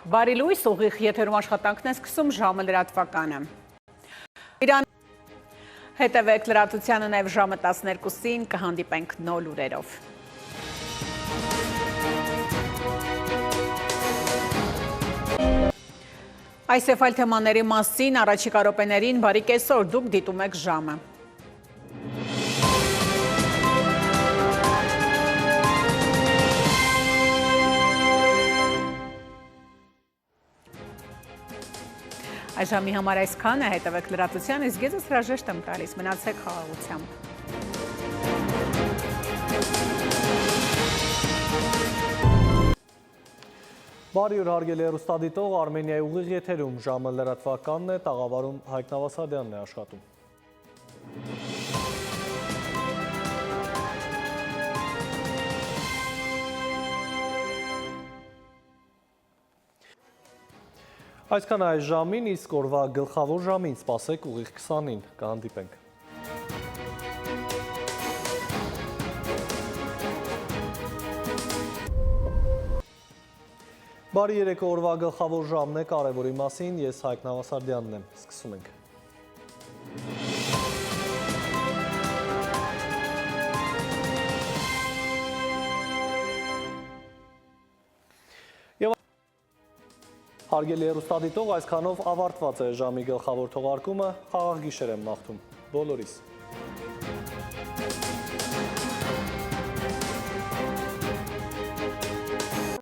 Բարի լույս, ուղիղ եթերում աշխատանքն է սկսում, ժամը լրատվականը։ Հետևեք լրատվությանը նաև ժամը 12-ին, կհանդիպենք նոր լուրերով։ Այս եւ այլ թեմաների մասին առաջիկա րոպեներին բարի կեսօր, դուք դիտում եք ժամը։ Այս ժամի համար այսքանը, հետևեք լրատվության, իսկ ես հրաժեշտ եմ տալիս, մնացեք խաղաղությամբ։ Բարի օր հարգելի հեռուստադիտող, Արմենիայի ուղիղ եթերում ժամը լրատվականն է, տաղավարում Հայկ Նավասարդյանն է աշխատում։ Այսքան այս ժամին, իսկ օրվա գլխավոր ժամին սպասեք ուղիղ 20-ին, կհանդիպենք։ Բարի երեկո, օրվա գլխավոր ժամն է, կարևորի մասին, ես Հայկ Նավասարդյանն եմ, սկսում ենք։ Հարգելի հեռուստադիտող, այսքանով ավարտված է ժամի գլխավոր թողարկումը, խաղաղ գիշեր եմ մաղթում բոլորիս։